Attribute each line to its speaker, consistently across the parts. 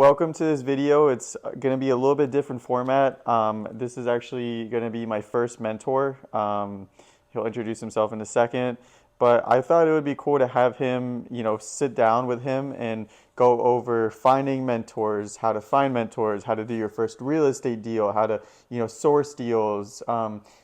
Speaker 1: Welcome to this video. It's going to be a little bit different format. This is actually going to be my first mentor. He'll introduce himself in a second, but I thought it would be cool to have him, sit down with him and go over finding mentors, how to find mentors, how to do your first real estate deal, how to, source deals.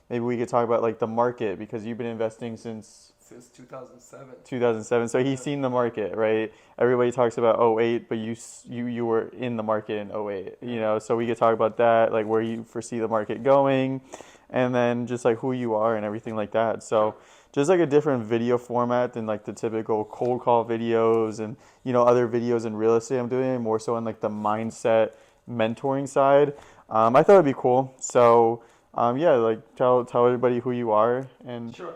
Speaker 1: Maybe we could talk about like the market because you've been investing
Speaker 2: Since 2007.
Speaker 1: 2007. So he's
Speaker 2: Yeah.
Speaker 1: seen the market, right? Everybody talks about '08, but you were in the market in '08,
Speaker 2: Yeah.
Speaker 1: So we could talk about that, like where you foresee the market going, and then just like who you are and everything like that.
Speaker 2: Sure.
Speaker 1: So just like a different video format than like the typical cold call videos and other videos in real estate I'm doing, more so on like the mindset mentoring side. I thought it'd be cool. So yeah, like tell everybody who you are and
Speaker 2: Sure.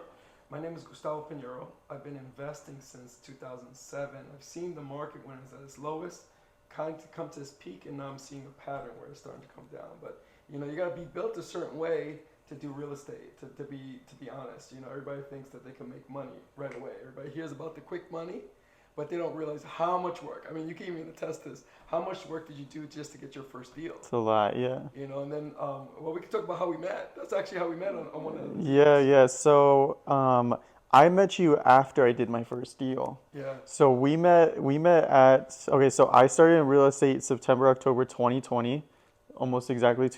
Speaker 2: My name is Gustavo Is. I've been investing since 2007. I've seen the market when it's at its lowest, kind of come to this peak, and now I'm seeing a pattern where it's starting to come down. But you got to be built a certain way to do real estate. To be honest, everybody thinks that they can make money right away. Everybody hears about the quick money, but they don't realize how much work. I mean, you can even attest this. How much work did you do just to get your first deal?
Speaker 1: it's a lot, yeah.
Speaker 2: And then, well, we can talk about how we met. That's actually how we met on one of the
Speaker 1: Yeah,
Speaker 2: deals.
Speaker 1: yeah. So, I met you after I did my first deal.
Speaker 2: Yeah,
Speaker 1: So we met at okay, so I started in real estate September, October 2020, almost exactly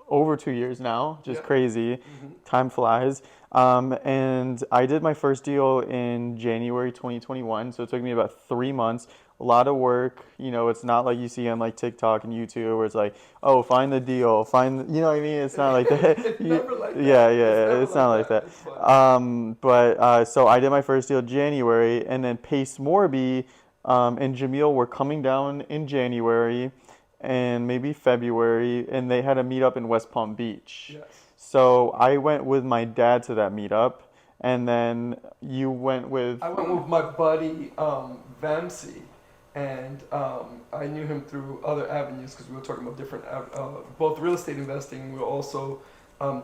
Speaker 1: over 2 years now, just
Speaker 2: yeah.
Speaker 1: crazy.
Speaker 2: Hmm.
Speaker 1: Time flies. And I did my first deal in January 2021, so it took me about 3 months. A lot of work, it's not like you see on like TikTok and YouTube where it's like, oh, find the deal, you know what I mean? It's not like that.
Speaker 2: It's never like
Speaker 1: Yeah,
Speaker 2: that. It's
Speaker 1: yeah,
Speaker 2: never
Speaker 1: it's not
Speaker 2: like
Speaker 1: like
Speaker 2: that.
Speaker 1: that.
Speaker 2: It's funny.
Speaker 1: But so I did my first deal January, and then Pace Morby and Jamil were coming down in January and maybe February, and they had a meetup in West Palm Beach.
Speaker 2: Yes.
Speaker 1: So I went with my dad to that meetup, and then you went with.
Speaker 2: I went with my buddy Vamsi, and I knew him through other avenues because we were talking about different, both real estate investing. We were also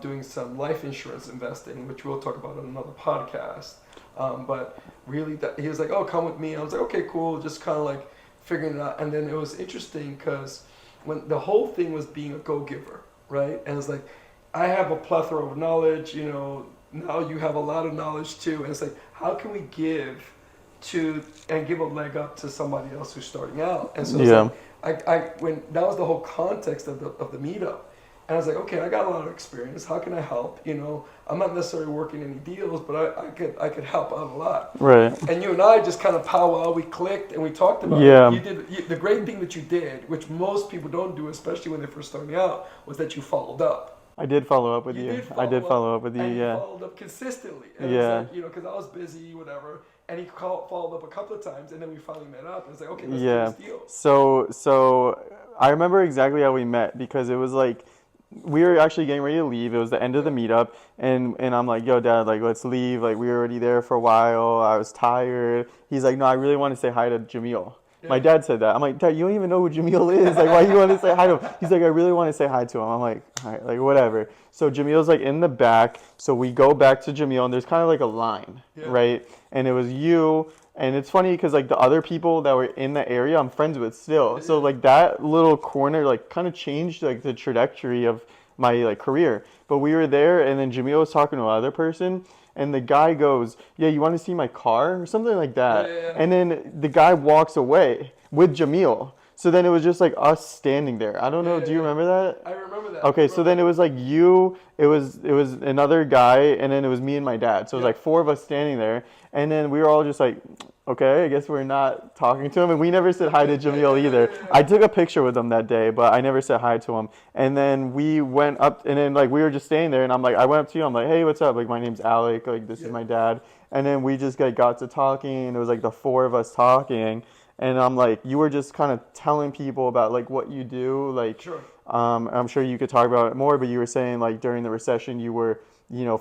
Speaker 2: doing some life insurance investing, which we'll talk about on another podcast. But really, he was like, "Oh, come with me." I was like, "Okay, cool." Just kind of like figuring it out, and then it was interesting because when the whole thing was being a go-giver, right? And it's like, I have a plethora of knowledge. Now you have a lot of knowledge too, and it's like, how can we give to and give a leg up to somebody else who's starting out? And so it's
Speaker 1: Yeah.
Speaker 2: like, I when that was the whole context of the meetup. And I was like, okay, I got a lot of experience. How can I help? I'm not necessarily working any deals, but I could help out a lot.
Speaker 1: Right.
Speaker 2: And you and I just kind of powwow. We clicked and we talked about it.
Speaker 1: Yeah.
Speaker 2: The great thing that you did, which most people don't do, especially when they're first starting out, was that you followed up.
Speaker 1: I did follow up with
Speaker 2: You
Speaker 1: you.
Speaker 2: did
Speaker 1: I did
Speaker 2: follow up,
Speaker 1: follow up with you.
Speaker 2: and you
Speaker 1: Yeah.
Speaker 2: followed up consistently. And it was
Speaker 1: Yeah.
Speaker 2: like, because I was busy, whatever. And he followed up a couple of times, and then we finally met up. And it's like, okay, let's do
Speaker 1: Yeah.
Speaker 2: this deal.
Speaker 1: So I remember exactly how we met because it was like we were actually getting ready to leave. It was the end of the
Speaker 2: Yeah,
Speaker 1: meetup, and I'm like, "Yo, Dad, like let's leave. Like we were already there for a while. I was tired." He's like, "No, I really want to say hi to Jamil." My
Speaker 2: yeah.
Speaker 1: dad said that. I'm like, "Dad, you don't even know who Jamil is. Like, why you want to say hi to him?" He's like, "I really want to say hi to him." I'm like, "All right, like whatever." So Jamil's like in the back. So we go back to Jamil, and there's kind of like a line,
Speaker 2: Yeah.
Speaker 1: right? And it was you. And it's funny because like the other people that were in the area, I'm friends with still. So
Speaker 2: Yeah.
Speaker 1: like that little corner like kind of changed like the trajectory of my like career. But we were there, and then Jamil was talking to another person, and the guy goes, "Yeah, you want to see my car?" or something like
Speaker 2: Yeah.
Speaker 1: that.
Speaker 2: Yeah.
Speaker 1: And then the guy walks away with Jamil. So then it was just like us standing there. I don't
Speaker 2: Yeah.
Speaker 1: know.
Speaker 2: Yeah.
Speaker 1: Do you
Speaker 2: Yeah.
Speaker 1: remember that?
Speaker 2: I remember that. I
Speaker 1: Okay, so
Speaker 2: remember
Speaker 1: then it
Speaker 2: that.
Speaker 1: was like you, it was another guy, and then it was me and my dad. So it was
Speaker 2: Yeah.
Speaker 1: like four of us standing there, and then we were all just like, okay, I guess we're not talking to him, and we never said hi to
Speaker 2: Yeah. Yeah.
Speaker 1: Jamil
Speaker 2: Yeah.
Speaker 1: either.
Speaker 2: Yeah.
Speaker 1: I took a picture with him that day, but I never said hi to him. And then we went up, and then like we were just standing there, and I'm like, I went up to you, I'm like, hey, what's up? Like my name's Alec, like this is
Speaker 2: Yeah.
Speaker 1: my dad, and then we just got to talking, and it was like the four of us talking. And I'm like, you were just kind of telling people about like what you do, like
Speaker 2: Sure.
Speaker 1: I'm sure you could talk about it more, but you were saying like during the recession you were,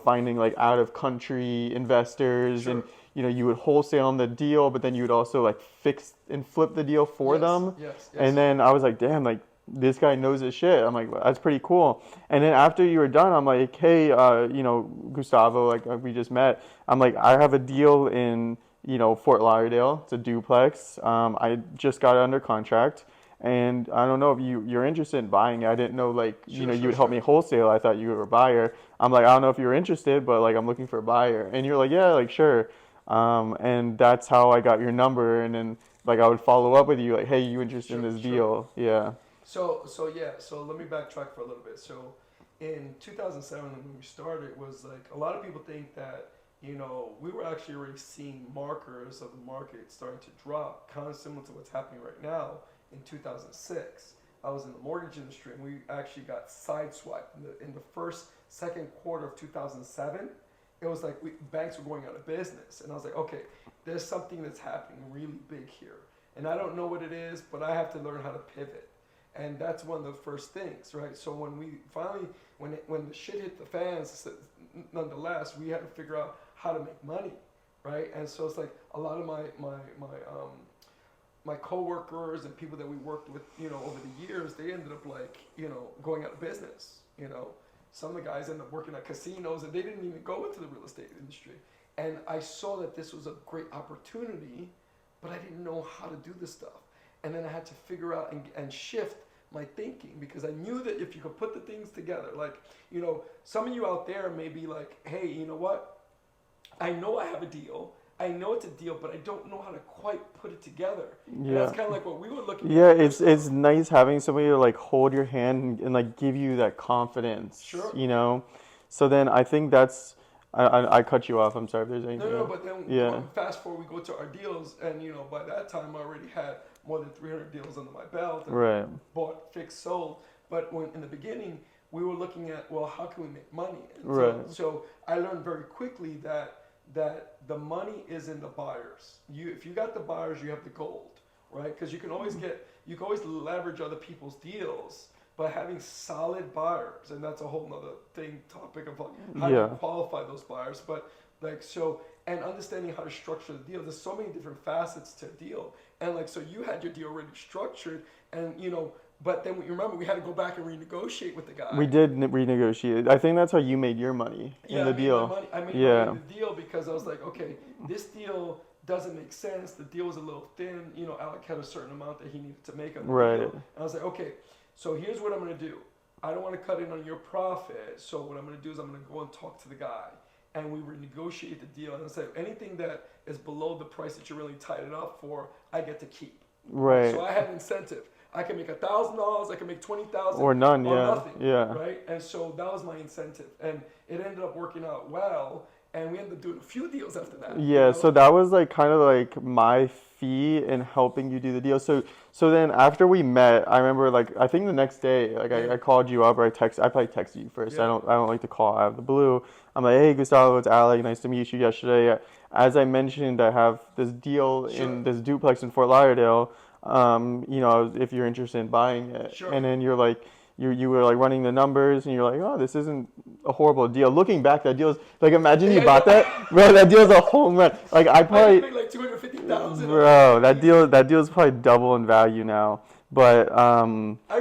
Speaker 1: finding like out of country investors and
Speaker 2: Sure.
Speaker 1: you would wholesale on the deal, but then you would also like fix and flip the deal for
Speaker 2: Yes.
Speaker 1: them.
Speaker 2: Yes.
Speaker 1: And
Speaker 2: Yes.
Speaker 1: then I was like, damn, like this guy knows his shit. I'm like, that's pretty cool. And then after you were done, I'm like, hey, Gustavo, like we just met. I'm like, I have a deal in, Fort Lauderdale. It's a duplex. I just got it under contract. and I don't know if you're interested in buying it. I didn't know like
Speaker 2: Sure,
Speaker 1: you
Speaker 2: sure,
Speaker 1: would help
Speaker 2: sure.
Speaker 1: me wholesale. I thought you were a buyer. I'm like, I don't know if you're interested, but like I'm looking for a buyer, and you're like, yeah, like sure. And that's how I got your number, and then like I would follow up with you like, hey, you interested in
Speaker 2: Sure,
Speaker 1: this
Speaker 2: sure.
Speaker 1: deal? Yeah.
Speaker 2: So yeah, so let me backtrack for a little bit. So in 2007 when we started, it was like a lot of people think that we were actually already seeing markers of the market starting to drop, kind of similar to what's happening right now in 2006. I was in the mortgage industry and we actually got sideswiped in the first second quarter of 2007. It was like banks were going out of business, and I was like, okay, there's something that's happening really big here, and I don't know what it is, but I have to learn how to pivot, and that's one of the first things, right? So when we finally, when the shit hit the fans, nonetheless, we had to figure out how to make money, right? And so it's like a lot of my coworkers and people that we worked with, over the years, they ended up like, going out of business. Some of the guys ended up working at casinos, and they didn't even go into the real estate industry. And I saw that this was a great opportunity, but I didn't know how to do this stuff. And then I had to figure out and shift my thinking, because I knew that if you could put the things together, like, some of you out there may be like, hey, you know what? I know I have a deal. I know it's a deal, but I don't know how to quite put it together. And that's
Speaker 1: Yeah.
Speaker 2: kind of like what we were looking
Speaker 1: Yeah,
Speaker 2: at here.
Speaker 1: it's
Speaker 2: So,
Speaker 1: nice having somebody to like hold your hand and like give you that confidence,
Speaker 2: sure.
Speaker 1: you know? So then I think that's I cut you off. I'm sorry if there's
Speaker 2: No,
Speaker 1: anything
Speaker 2: no,
Speaker 1: else.
Speaker 2: but then
Speaker 1: Yeah.
Speaker 2: fast forward, we go to our deals, and by that time I already had more than 300 deals under my belt, and
Speaker 1: Right.
Speaker 2: bought, fixed, sold. But when in the beginning we were looking at, well, how can we make money? And so,
Speaker 1: Right.
Speaker 2: so I learned very quickly that the money is in the buyers. If you got the buyers, you have the gold, right? Because you can always leverage other people's deals, but having solid buyers, and that's a whole nother topic of like, how do you
Speaker 1: Yeah.
Speaker 2: qualify those buyers? But like, so, and understanding how to structure the deal. There's so many different facets to a deal, and like, so you had your deal already structured, and but then you remember we had to go back and renegotiate with the
Speaker 1: We
Speaker 2: guy.
Speaker 1: did renegotiate. I think that's how you made your money in
Speaker 2: Yeah,
Speaker 1: the deal.
Speaker 2: I made money in
Speaker 1: Yeah.
Speaker 2: the deal because I was like, okay, this deal doesn't make sense. The deal was a little thin. Alec had a certain amount that he needed to make on the deal,
Speaker 1: Right.
Speaker 2: and I was like, okay, so here's what I'm gonna do. I don't want to cut in on your profit, so what I'm gonna do is I'm gonna go and talk to the guy, and we renegotiate the deal. And I said, anything that is below the price that you really tied it up for, I get to keep. Right? So
Speaker 1: Right.
Speaker 2: I had an incentive. I can make $1,000. I can make 20,000
Speaker 1: Or none,
Speaker 2: or
Speaker 1: yeah.
Speaker 2: nothing,
Speaker 1: Yeah.
Speaker 2: right? And so that was my incentive, and it ended up working out well. And we ended up doing a few deals after that.
Speaker 1: Yeah, so that was like kind of like my fee in helping you do the deal. So then after we met, I remember like I think the next day, like
Speaker 2: Yeah,
Speaker 1: I called you up or I probably texted you first.
Speaker 2: yeah,
Speaker 1: I don't like to call out of the blue. I'm like, hey Gustavo, it's Alec. Nice to meet you yesterday. As I mentioned, I have this deal
Speaker 2: sure,
Speaker 1: in this duplex in Fort Lauderdale. If you're interested in buying it,
Speaker 2: sure.
Speaker 1: and then you're like. You were like running the numbers and you're like, oh, this isn't a horrible deal. Looking back, that deal is like, imagine you
Speaker 2: Yeah,
Speaker 1: bought that, bro. That deal's a home run. Like I
Speaker 2: I just
Speaker 1: probably,
Speaker 2: made like 250,000 on it.
Speaker 1: bro,
Speaker 2: Easy.
Speaker 1: that deal is probably double in value now. But
Speaker 2: I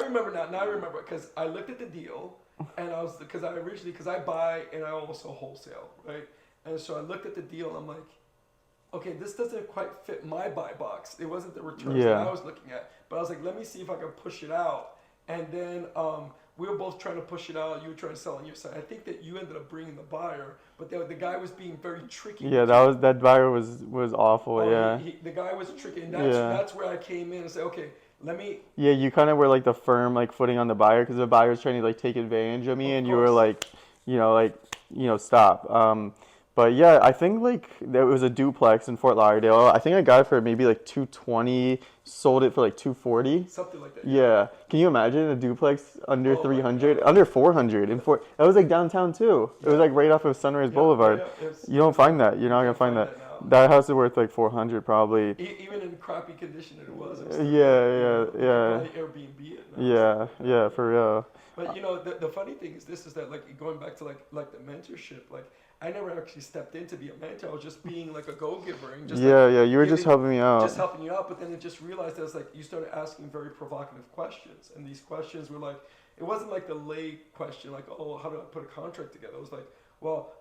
Speaker 2: remember now. Now I remember because I looked at the deal, and I was because I buy and I also wholesale, right? And so I looked at the deal, and I'm like, okay, this doesn't quite fit my buy box. It wasn't the returns that
Speaker 1: yeah,
Speaker 2: I was looking at. But I was like, let me see if I can push it out. And then we were both trying to push it out. You were trying to sell on your side. I think that you ended up bringing the buyer, but the guy was being very tricky
Speaker 1: yeah,
Speaker 2: with you.
Speaker 1: that buyer was awful.
Speaker 2: Oh,
Speaker 1: Yeah,
Speaker 2: the guy was tricky, and
Speaker 1: yeah.
Speaker 2: that's where I came in and said, okay, let me,
Speaker 1: Yeah, you kind of were like the firm like footing on the buyer because the buyer was trying to like take advantage of me,
Speaker 2: of
Speaker 1: and you were
Speaker 2: course,
Speaker 1: like, like stop. But yeah, I think like there was a duplex in Fort Lauderdale. I think I got it for maybe like 220, sold it for like 240.
Speaker 2: something like that. Yeah.
Speaker 1: Yeah, can you imagine a duplex under
Speaker 2: Oh my
Speaker 1: 300,
Speaker 2: God.
Speaker 1: under 400 in Fort? That was like downtown too. It was
Speaker 2: Yeah.
Speaker 1: like right off of Sunrise
Speaker 2: Yeah. Yeah.
Speaker 1: Boulevard.
Speaker 2: Yeah.
Speaker 1: You don't find that. You're
Speaker 2: You
Speaker 1: not gonna
Speaker 2: can't
Speaker 1: find
Speaker 2: find
Speaker 1: that.
Speaker 2: that now.
Speaker 1: That house is worth like 400 probably.
Speaker 2: Even in the crappy condition it was still
Speaker 1: Yeah,
Speaker 2: great.
Speaker 1: yeah,
Speaker 2: You could
Speaker 1: yeah.
Speaker 2: probably Airbnb it now or something
Speaker 1: Yeah,
Speaker 2: like that.
Speaker 1: yeah, for real.
Speaker 2: But the funny thing is this is that like going back to like the mentorship, like I never actually stepped in to be a mentor. I was just being like a go giver and just like
Speaker 1: Yeah, yeah, you were just
Speaker 2: giving,
Speaker 1: helping me
Speaker 2: just
Speaker 1: out.
Speaker 2: helping you out. But then it just realized that it's like you started asking very provocative questions, and these questions were like it wasn't like the lay question like, oh, how do I put a contract together? It was like, well,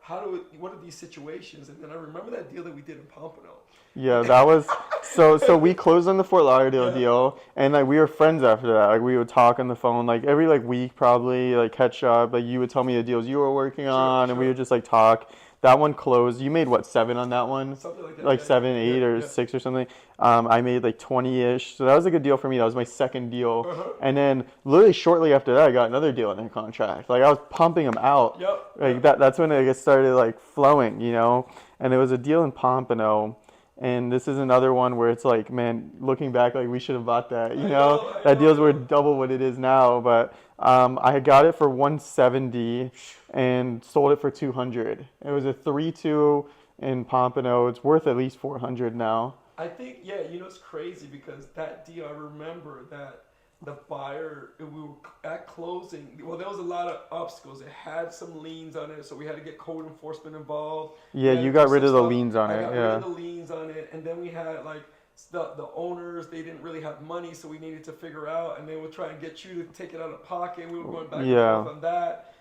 Speaker 2: what are these situations? And then I remember that deal that we did in Pompano.
Speaker 1: Yeah, that was so we closed on the Fort Lauderdale
Speaker 2: Yeah,
Speaker 1: deal, and like we were friends after that. Like we would talk on the phone like every like week probably, like catch up. Like you would tell me the deals you were working
Speaker 2: sure,
Speaker 1: on, and we
Speaker 2: sure.
Speaker 1: would just like talk. That one closed. You made what, 7 on that one?
Speaker 2: Something like that.
Speaker 1: Like
Speaker 2: Yeah, yeah,
Speaker 1: seven,
Speaker 2: yeah,
Speaker 1: 8, or
Speaker 2: yeah.
Speaker 1: 6 or something. I made like 20-ish. So that was a good deal for me. That was my second deal.
Speaker 2: Uh-huh.
Speaker 1: And then literally shortly after that, I got another deal in their contract. Like I was pumping them out.
Speaker 2: Yep,
Speaker 1: Like
Speaker 2: yep.
Speaker 1: that's when it started like flowing, you know. And it was a deal in Pompano. And this is another one where it's like, man, looking back, like we should have bought that. You
Speaker 2: I
Speaker 1: know,
Speaker 2: know, I
Speaker 1: that
Speaker 2: know, I
Speaker 1: deal's
Speaker 2: know.
Speaker 1: worth double what it is now. But I got it for 170 and sold it for 200. It was a 3-2 in Pompano. It's worth at least 400 now.
Speaker 2: I think, yeah, it's crazy because that deal, I remember that the buyer, we were at closing. Well, there was a lot of obstacles. It had some liens on it, so we had to get code enforcement involved.
Speaker 1: Yeah,
Speaker 2: We had
Speaker 1: you
Speaker 2: to do
Speaker 1: got rid
Speaker 2: some
Speaker 1: of the
Speaker 2: stuff.
Speaker 1: liens on
Speaker 2: I
Speaker 1: it.
Speaker 2: got rid of
Speaker 1: Yeah.
Speaker 2: the liens on it, and then we had like the owners. They didn't really have money, so we needed to figure out, and they would try and get you to take it out of pocket. And we were going back and forth
Speaker 1: Yeah.
Speaker 2: on that.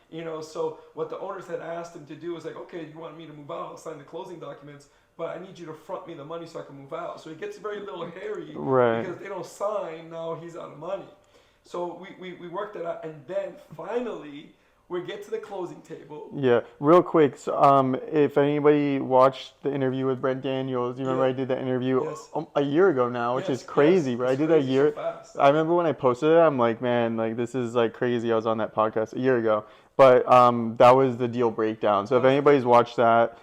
Speaker 2: So what the owners had asked him to do was like, okay, you want me to move out? I'll sign the closing documents, but I need you to front me the money so I can move out. So it gets very little hairy
Speaker 1: Right.
Speaker 2: because if they don't sign, now he's out of money. So we worked that out, and then finally we get to the closing table.
Speaker 1: Yeah, real quick. So, if anybody watched the interview with Brent Daniels, you remember
Speaker 2: Yeah.
Speaker 1: I did that interview
Speaker 2: Yes.
Speaker 1: a year ago now, which is
Speaker 2: Yes. Yes.
Speaker 1: crazy, right? I
Speaker 2: It's
Speaker 1: did that a
Speaker 2: crazy so
Speaker 1: year.
Speaker 2: fast.
Speaker 1: I remember when I posted it, I'm like, man, like this is like crazy. I was on that podcast a year ago, but that was the deal breakdown. So
Speaker 2: That
Speaker 1: if
Speaker 2: was
Speaker 1: anybody's watched that,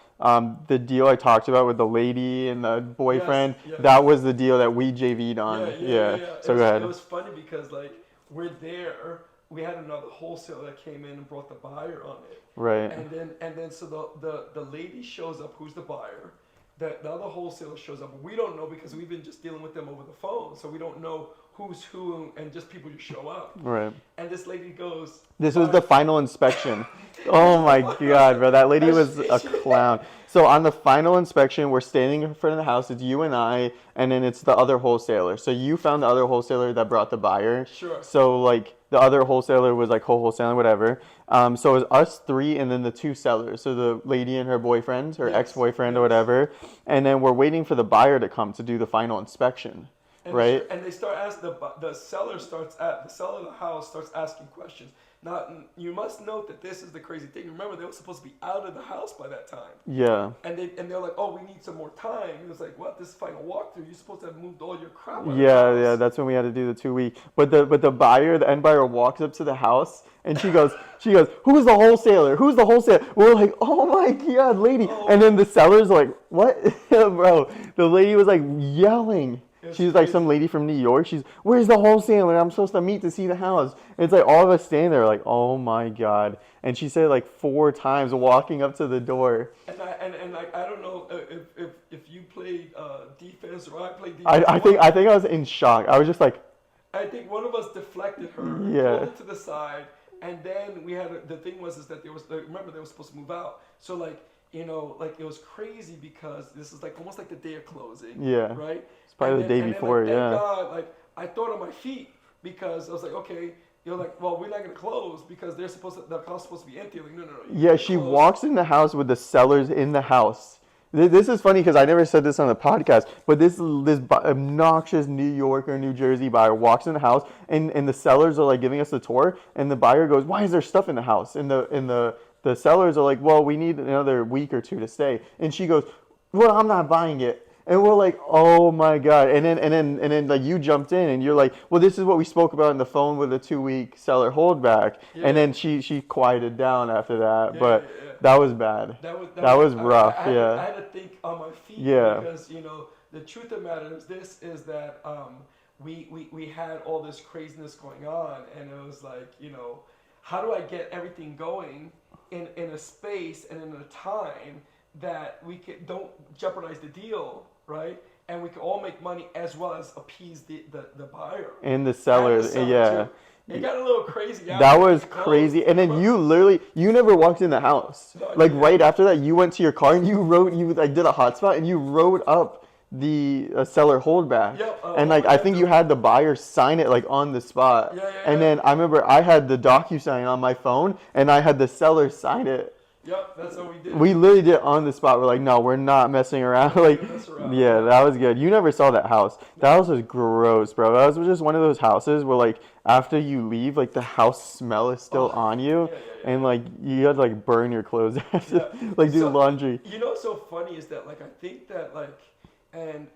Speaker 1: the deal I talked about with the lady and the
Speaker 2: yes.
Speaker 1: boyfriend,
Speaker 2: Yes.
Speaker 1: that was the deal that we JV'd
Speaker 2: Yeah.
Speaker 1: on.
Speaker 2: Yeah. Yeah.
Speaker 1: Yeah.
Speaker 2: Yeah.
Speaker 1: So go
Speaker 2: It
Speaker 1: ahead.
Speaker 2: was funny because like we're there. We had another wholesaler that came in and brought the buyer on it.
Speaker 1: Right.
Speaker 2: And then so the lady shows up who's the buyer. The other wholesaler shows up. We don't know because we've been just dealing with them over the phone. So we don't know who's who and just people just show up.
Speaker 1: Right.
Speaker 2: And this lady goes,
Speaker 1: This was the final inspection. Oh my God, bro. That lady was a clown. So on the final inspection, we're standing in front of the house. It's you and I, and then it's the other wholesaler. So you found the other wholesaler that brought the buyer.
Speaker 2: Sure.
Speaker 1: So like the other wholesaler was like wholesaling, whatever. So it was us three and then the two sellers. So the lady and her boyfriend, her
Speaker 2: Yes,
Speaker 1: ex-boyfriend or
Speaker 2: yes.
Speaker 1: whatever. And then we're waiting for the buyer to come to do the final inspection. Right?
Speaker 2: And they start asking the seller the seller of the house starts asking questions. Now you must note that this is the crazy thing. Remember, they were supposed to be out of the house by that time.
Speaker 1: Yeah.
Speaker 2: And they're like, oh, we need some more time. It was like, what? This is final walkthrough. You're supposed to have moved all your crap out of the
Speaker 1: Yeah,
Speaker 2: house.
Speaker 1: yeah, that's when we had to do the 2 week. But the buyer, the end buyer walks up to the house and she goes, who's the wholesaler? Who's the wholesaler? We're like, oh my God, lady.
Speaker 2: Oh.
Speaker 1: And then the seller's like, what? Bro, the lady was like yelling.
Speaker 2: It's
Speaker 1: She's like
Speaker 2: crazy.
Speaker 1: some lady from New York. She's, where's the wholesaler? I'm supposed to meet to see the house. And it's like all of us standing there like, oh my God. And she said like 4 times walking up to the door.
Speaker 2: And I don't know if you played defense or I played defense.
Speaker 1: I think I was in shock. I was just like,
Speaker 2: I think one of us deflected her,
Speaker 1: Yeah.
Speaker 2: pulled it to the side, and then we had the thing was is that remember they were supposed to move out. So like it was crazy because this is like almost like the day of closing.
Speaker 1: Yeah.
Speaker 2: Right.
Speaker 1: It's probably
Speaker 2: And
Speaker 1: the day
Speaker 2: then,
Speaker 1: before,
Speaker 2: like, thank
Speaker 1: yeah.
Speaker 2: God, like I thought on my feet because I was like, okay. You're like, well, we're not gonna close because the house is supposed to be empty. Like, no. You
Speaker 1: Yeah,
Speaker 2: gotta
Speaker 1: she
Speaker 2: close.
Speaker 1: walks in the house with the sellers in the house. This is funny because I never said this on the podcast, but this obnoxious New York or New Jersey buyer walks in the house and the sellers are like giving us the tour, and the buyer goes, "Why is there stuff in the house?" And the sellers are like, "Well, we need another week or 2 to stay." And she goes, "Well, I'm not buying it." And we're like, oh my God. And then like you jumped in and you're like, well, this is what we spoke about on the phone with a 2 week seller holdback.
Speaker 2: Yeah.
Speaker 1: And then she quieted down after that.
Speaker 2: Yeah,
Speaker 1: but
Speaker 2: yeah.
Speaker 1: that was bad. That was rough.
Speaker 2: I had to think on my feet
Speaker 1: Yeah.
Speaker 2: because the truth of the matter is that we had all this craziness going on, and it was like how do I get everything going in a space and in a time that we don't jeopardize the deal, right? And we can all make money as well as appease the buyer.
Speaker 1: And the sellers,
Speaker 2: And the seller,
Speaker 1: yeah.
Speaker 2: too. It got a little crazy.
Speaker 1: That was crazy. And then you never walked in the house.
Speaker 2: No,
Speaker 1: Like
Speaker 2: yeah.
Speaker 1: right after that, you went to your car and you like did a hotspot and you wrote up the seller holdback.
Speaker 2: Yep,
Speaker 1: And like I think you had the buyer sign it like on the spot.
Speaker 2: Yeah,
Speaker 1: And then I remember I had the DocuSign on my phone and I had the seller sign it.
Speaker 2: Yep, that's how we did
Speaker 1: We
Speaker 2: it.
Speaker 1: literally did it on the spot. We're like, no, we're not messing around.
Speaker 2: We're not
Speaker 1: Like,
Speaker 2: gonna mess around.
Speaker 1: yeah,
Speaker 2: Yeah.
Speaker 1: that was good. You never saw that house. That house was gross, bro. That was just one of those houses where, like, after you leave, like, the house smell is still
Speaker 2: Oh,
Speaker 1: on you,
Speaker 2: yeah, yeah, yeah,
Speaker 1: and
Speaker 2: yeah.
Speaker 1: like you had to like burn your clothes after,
Speaker 2: Yeah.
Speaker 1: like do
Speaker 2: So,
Speaker 1: laundry.
Speaker 2: you know what's so funny is that, like, I think that, like, and,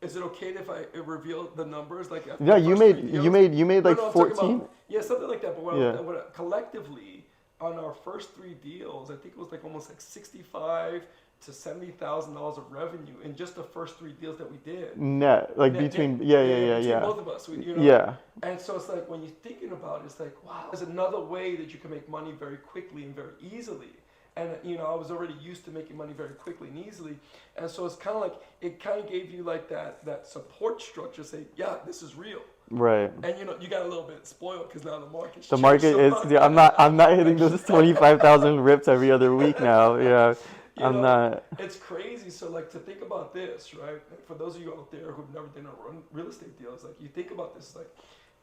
Speaker 2: is it okay if I reveal the numbers? Like,
Speaker 1: Yeah,
Speaker 2: the first three deals?
Speaker 1: you made
Speaker 2: No,
Speaker 1: like
Speaker 2: no, I'm talking
Speaker 1: 14.
Speaker 2: about, yeah, something like that. But
Speaker 1: Yeah.
Speaker 2: collectively, on our first three deals, I think it was like almost like 65 to $70,000 of revenue in just the first three deals that we did.
Speaker 1: Net, like between, yeah,
Speaker 2: Yeah,
Speaker 1: yeah,
Speaker 2: yeah,
Speaker 1: yeah,
Speaker 2: between
Speaker 1: yeah.
Speaker 2: both of us, you know.
Speaker 1: Yeah.
Speaker 2: And so it's like when you're thinking about it, it's like, wow, there's another way that you can make money very quickly and very easily. And I was already used to making money very quickly and easily, and so it's kind of like it kind of gave you like that support structure, say, yeah, this is real.
Speaker 1: Right.
Speaker 2: And you got a little bit spoiled because now the market's
Speaker 1: The
Speaker 2: changed
Speaker 1: market
Speaker 2: so
Speaker 1: is,
Speaker 2: much.
Speaker 1: yeah, I'm not hitting those 25,000 rips every other week now. Yeah.
Speaker 2: You
Speaker 1: I'm
Speaker 2: know,
Speaker 1: not.
Speaker 2: it's crazy. So like to think about this, right? For those of you out there who've never done a real estate deal, it's like you think about this, like,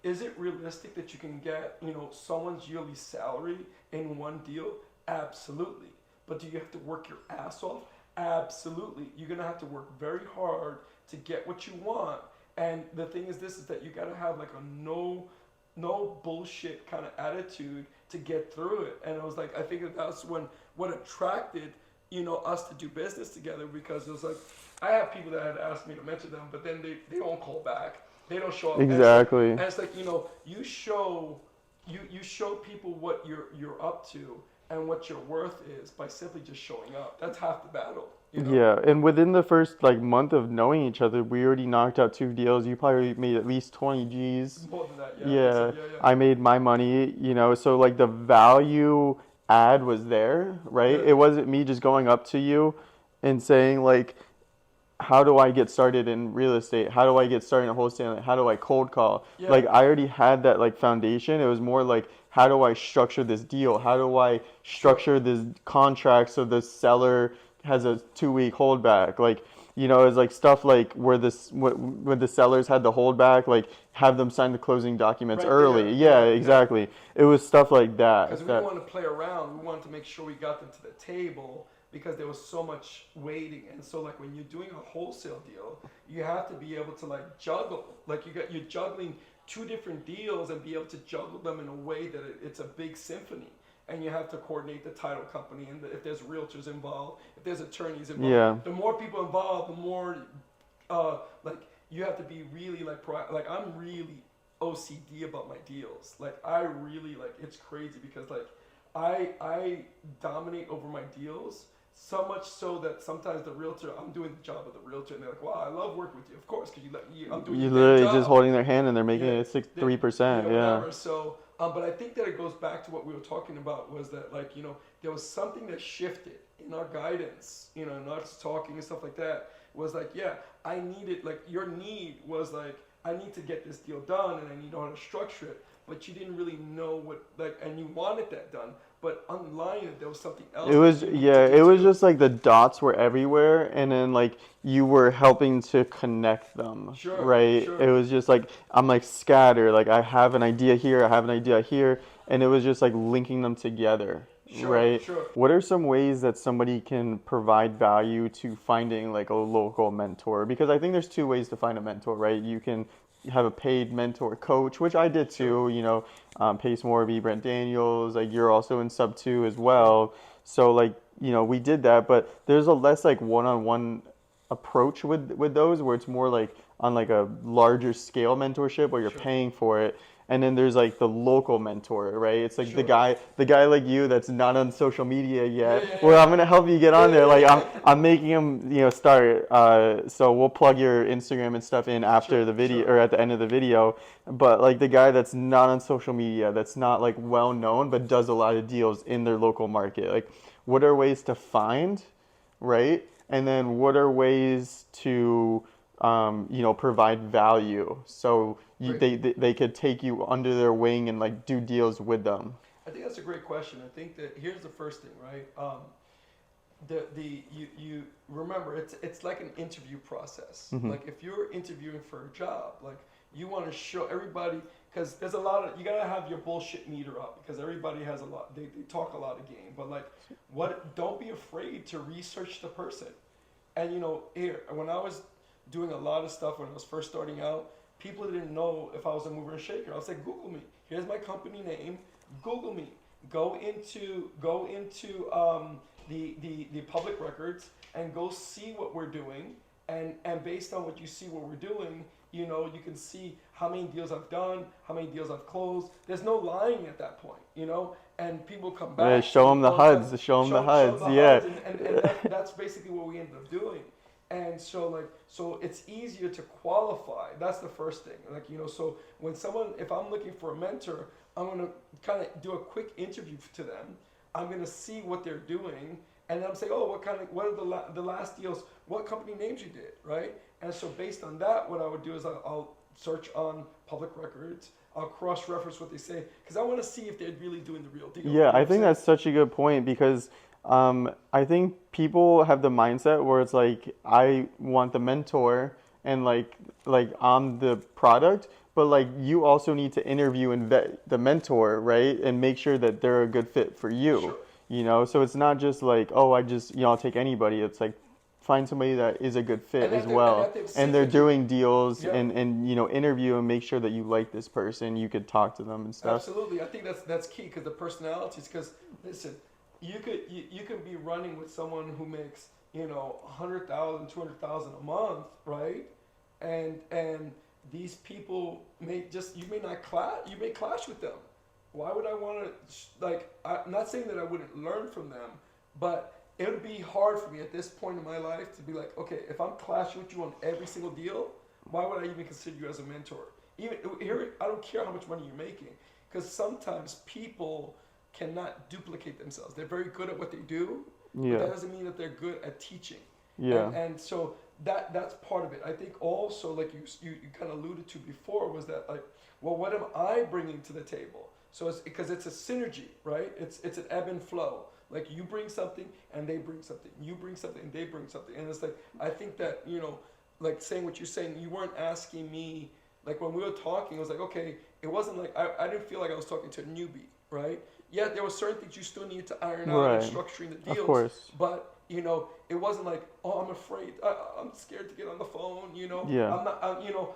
Speaker 2: is it realistic that you can get someone's yearly salary in one deal? Absolutely. But do you have to work your ass off? Absolutely. You're gonna have to work very hard to get what you want. And the thing is, this is that you gotta have like a no bullshit kind of attitude to get through it. And I was like, I think that's what attracted us to do business together, because it was like I have people that had asked me to mention them, but then they don't call back, they don't show up.
Speaker 1: Exactly.
Speaker 2: And it's like you show people what you're up to and what your worth is by simply just showing up. That's half the battle.
Speaker 1: Yeah, and within the first like month of knowing each other, we already knocked out two deals. You probably made at least 20 G's.
Speaker 2: More than that, yeah, I think so.
Speaker 1: Yeah,
Speaker 2: Yeah, yeah.
Speaker 1: I made my money, so like the value add was there, right?
Speaker 2: Yeah,
Speaker 1: It wasn't me just going up to you and saying like, how do I get started in real estate? How do I get started in wholesaling? How do I cold call?
Speaker 2: yeah,
Speaker 1: Like I already had that like foundation. It was more like, how do I structure this deal? How do I
Speaker 2: sure.
Speaker 1: structure this contract so the seller has a 2 week holdback? Like, it's like stuff like where the sellers had the holdback, like have them sign the closing documents
Speaker 2: Right there.
Speaker 1: early. Yeah,
Speaker 2: Yeah, yeah.
Speaker 1: exactly. It was stuff like
Speaker 2: Because
Speaker 1: that.
Speaker 2: we didn't want to play around. We wanted to make sure we got them to the table because there was so much waiting. And so like when you're doing a wholesale deal, you have to be able to like juggle. Like you're juggling two different deals and be able to juggle them in a way that it's a big symphony. And you have to coordinate the title company, and if there's realtors involved, if there's attorneys involved.
Speaker 1: Yeah.
Speaker 2: The more people involved, the more like you have to be really like like I'm really OCD about my deals. Like I really like it's crazy because like I dominate over my deals so much so that sometimes the realtor, I'm doing the job of the realtor, and they're like, "Wow, I love working with you." Of course, because I'm doing
Speaker 1: You're
Speaker 2: your damn
Speaker 1: literally just
Speaker 2: job.
Speaker 1: holding their hand and they're making
Speaker 2: Yeah,
Speaker 1: it 3%. Yeah.
Speaker 2: whatever. So, but I think that it goes back to what we were talking about was that like there was something that shifted in our guidance, in us talking and stuff like that. Was like, yeah, I needed like your need was like I need to get this deal done and I need to know how to structure it, but you didn't really know what like, and you wanted that done. But underlying it, there was something else.
Speaker 1: It was,
Speaker 2: that you needed
Speaker 1: yeah,
Speaker 2: to
Speaker 1: it
Speaker 2: do
Speaker 1: was
Speaker 2: too.
Speaker 1: just like the dots were everywhere, and then like you were helping to connect them,
Speaker 2: Sure,
Speaker 1: right? It
Speaker 2: sure.
Speaker 1: was just like, I'm like scattered, like I have an idea here, I have an idea here, and it was just like linking them together,
Speaker 2: Sure,
Speaker 1: right?
Speaker 2: sure.
Speaker 1: What are some ways that somebody can provide value to finding like a local mentor? Because I think there's two ways to find a mentor, right? You can have a paid mentor coach, which I did
Speaker 2: Sure,
Speaker 1: too, Pace Morby, Brent Daniels, like you're also in sub two as
Speaker 2: sure,
Speaker 1: well. So like, we did that, but there's a less like one-on-one approach with those where it's more like on like a larger scale mentorship where you're
Speaker 2: sure,
Speaker 1: paying for it. And then there's like the local mentor, right? It's like the
Speaker 2: sure.
Speaker 1: guy the guy like you that's not on social media
Speaker 2: Yeah,
Speaker 1: yet,
Speaker 2: yeah,
Speaker 1: where
Speaker 2: yeah.
Speaker 1: I'm gonna help you get
Speaker 2: Yeah,
Speaker 1: on there. Like
Speaker 2: yeah, yeah.
Speaker 1: I'm making him, start. So we'll plug your Instagram and stuff in
Speaker 2: Sure,
Speaker 1: after the video
Speaker 2: sure.
Speaker 1: or at the end of the video. But like the guy that's not on social media, that's not like well known, but does a lot of deals in their local market. Like, what are ways to find, right? And then what are ways to, provide value so
Speaker 2: Great.
Speaker 1: they could take you under their wing and like do deals with them.
Speaker 2: I think that's a great question. I think that here's the first thing, right? You remember it's like an interview process.
Speaker 1: Hmm.
Speaker 2: Like if you're interviewing for a job, like you want to show everybody because there's a lot of, you gotta have your bullshit meter up because everybody has a lot. They talk a lot of game, but like, what? Don't be afraid to research the person. And here when I was doing a lot of stuff when I was first starting out, people didn't know if I was a mover and shaker. I was like, Google me. Here's my company name. Google me. Go into the public records and go see what we're doing. And based on what you see what we're doing, you can see how many deals I've done, how many deals I've closed. There's no lying at that point. And people come
Speaker 1: Yeah,
Speaker 2: back to
Speaker 1: show
Speaker 2: me
Speaker 1: them the
Speaker 2: all the time.
Speaker 1: HUDs. Show them the
Speaker 2: Show them
Speaker 1: HUDs.
Speaker 2: the
Speaker 1: Yeah.
Speaker 2: HUDs, and that's basically what we ended up doing. And so it's easier to qualify. That's the first thing. So if I'm looking for a mentor, I'm gonna kind of do a quick interview to them. I'm gonna see what they're doing, and then I'm saying, oh, what are the last deals? What company names you did, right? And so based on that, what I would do is I'll search on public records. I'll cross-reference what they say because I want to see if they're really doing the real deal. You know
Speaker 1: Yeah,
Speaker 2: what
Speaker 1: I
Speaker 2: I'm
Speaker 1: think
Speaker 2: saying?
Speaker 1: that's such a good point because I think people have the mindset where it's like I want the mentor and like I'm the product, but like you also need to interview and vet the mentor, right? And make sure that they're a good fit for you,
Speaker 2: Sure.
Speaker 1: So it's not just like, oh, I just, I'll take anybody. It's like find somebody that is a good fit
Speaker 2: And
Speaker 1: as
Speaker 2: and
Speaker 1: well.
Speaker 2: that they've
Speaker 1: And
Speaker 2: synced
Speaker 1: they're
Speaker 2: with you.
Speaker 1: doing deals
Speaker 2: Yep.
Speaker 1: and interview and make sure that you like this person. You could talk to them and stuff.
Speaker 2: Absolutely, I think that's key because the personalities. Because listen, you could be running with someone who makes 100,000, 200,000 a month, right? And these people you may not clash. You may clash with them. Why would I want to I'm not saying that I wouldn't learn from them, but it would be hard for me at this point in my life to be like, okay, if I'm clashing with you on every single deal, why would I even consider you as a mentor? Even here, I don't care how much money you're making, because sometimes people cannot duplicate themselves. They're very good at what they do, but
Speaker 1: Yeah.
Speaker 2: that doesn't mean that they're good at teaching.
Speaker 1: Yeah.
Speaker 2: And so that's part of it. I think also, like you kind of alluded to before, was that like, well, what am I bringing to the table? So it's because it's a synergy, right? It's an ebb and flow. Like you bring something and they bring something. You bring something and they bring something. And it's like I think that like saying what you're saying, you weren't asking me like when we were talking. It was like okay, it wasn't like I didn't feel like I was talking to a newbie, right? Yeah, there were certain things you still needed to iron out in
Speaker 1: Right.
Speaker 2: structuring the
Speaker 1: Of
Speaker 2: deals,
Speaker 1: course.
Speaker 2: but it wasn't like, oh, I'm afraid, I'm scared to get on the phone,
Speaker 1: Yeah.
Speaker 2: I'm not,